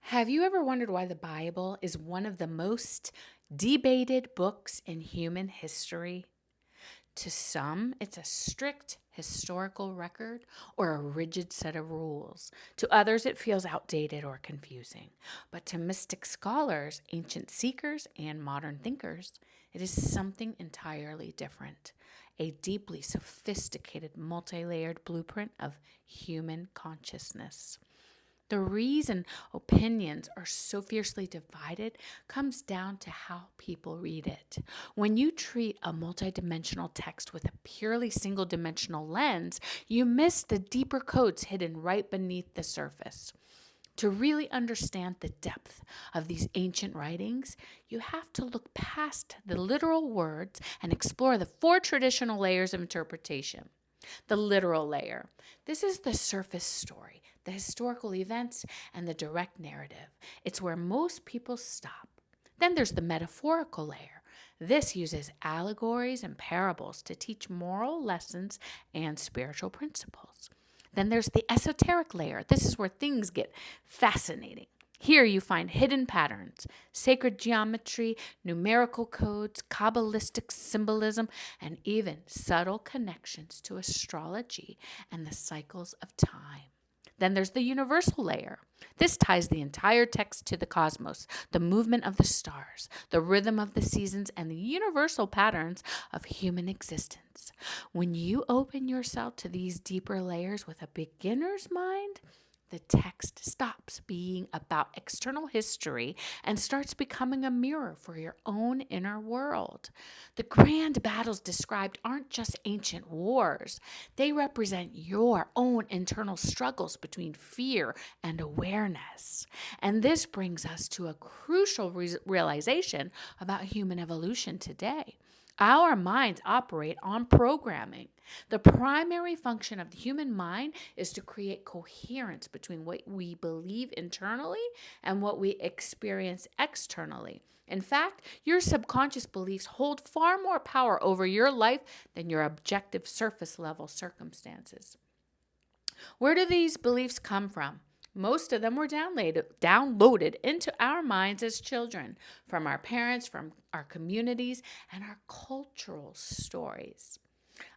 Have you ever wondered why the Bible is one of the most debated books in human history? To some, it's a strict historical record or a rigid set of rules. To others, it feels outdated or confusing. But to mystic scholars, ancient seekers, and modern thinkers, it is something entirely different. A deeply sophisticated, multi layered blueprint of human consciousness. The reason opinions are so fiercely divided comes down to how people read it. When you treat a multidimensional text with a purely single dimensional lens, you miss the deeper codes hidden right beneath the surface. To really understand the depth of these ancient writings, you have to look past the literal words and explore the four traditional layers of interpretation. The literal layer. This is the surface story, the historical events, and the direct narrative. It's where most people stop. Then there's the metaphorical layer. This uses allegories and parables to teach moral lessons and spiritual principles. Then there's the esoteric layer. This is where things get fascinating. Here you find hidden patterns, sacred geometry, numerical codes, Kabbalistic symbolism, and even subtle connections to astrology and the cycles of time. Then there's the universal layer. This ties the entire text to the cosmos, the movement of the stars, the rhythm of the seasons, and the universal patterns of human existence. When you open yourself to these deeper layers with a beginner's mind, the text stops being about external history and starts becoming a mirror for your own inner world. The grand battles described aren't just ancient wars, they represent your own internal struggles between fear and awareness. And this brings us to a crucial realization about human evolution today. Our minds operate on programming. The primary function of the human mind is to create coherence between what we believe internally and what we experience externally. In fact, your subconscious beliefs hold far more power over your life than your objective surface level circumstances. Where do these beliefs come from? Most of them were downloaded into our minds as children from our parents, from our communities, and our cultural stories.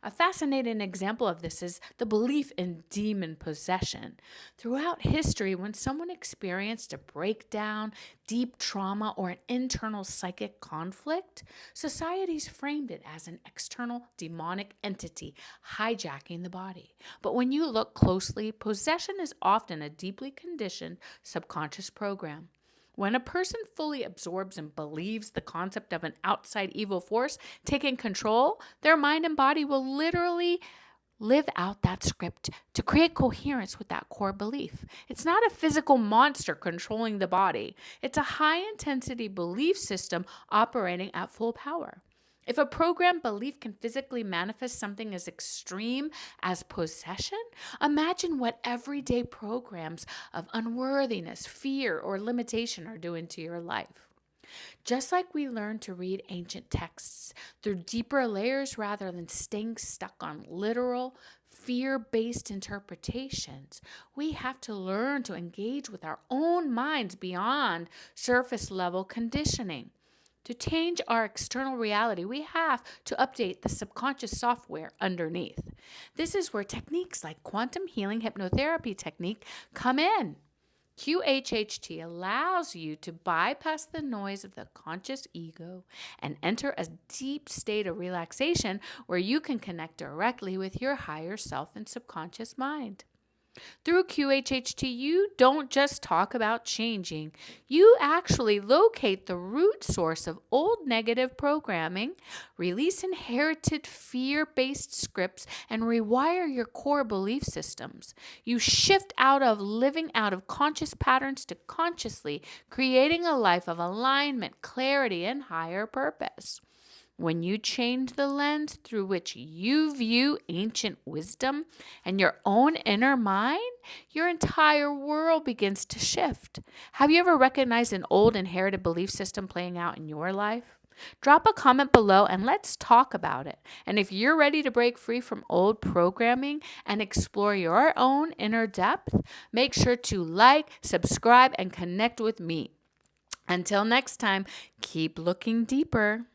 A fascinating example of this is the belief in demon possession. Throughout history, when someone experienced a breakdown, deep trauma, or an internal psychic conflict, societies framed it as an external demonic entity hijacking the body. But when you look closely, possession is often a deeply conditioned subconscious program. When a person fully absorbs and believes the concept of an outside evil force taking control, their mind and body will literally live out that script to create coherence with that core belief. It's not a physical monster controlling the body, it's a high intensity belief system operating at full power. If a programmed belief can physically manifest something as extreme as possession, imagine what everyday programs of unworthiness, fear, or limitation are doing to your life. Just like we learn to read ancient texts through deeper layers rather than staying stuck on literal, fear based interpretations, we have to learn to engage with our own minds beyond surface level conditioning. To change our external reality, we have to update the subconscious software underneath. This is where techniques like quantum healing hypnotherapy technique come in. QHHT allows you to bypass the noise of the conscious ego and enter a deep state of relaxation where you can connect directly with your higher self and subconscious mind. Through QHHT, you don't just talk about changing, you actually locate the root source of old negative programming, release inherited fear based scripts, and rewire your core belief systems. You shift out of living out of conscious patterns to consciously creating a life of alignment, clarity, and higher purpose. When you change the lens through which you view ancient wisdom and your own inner mind, your entire world begins to shift. Have you ever recognized an old inherited belief system playing out in your life? Drop a comment below and let's talk about it. And if you're ready to break free from old programming and explore your own inner depth, make sure to like, subscribe, and connect with me. Until next time, keep looking deeper.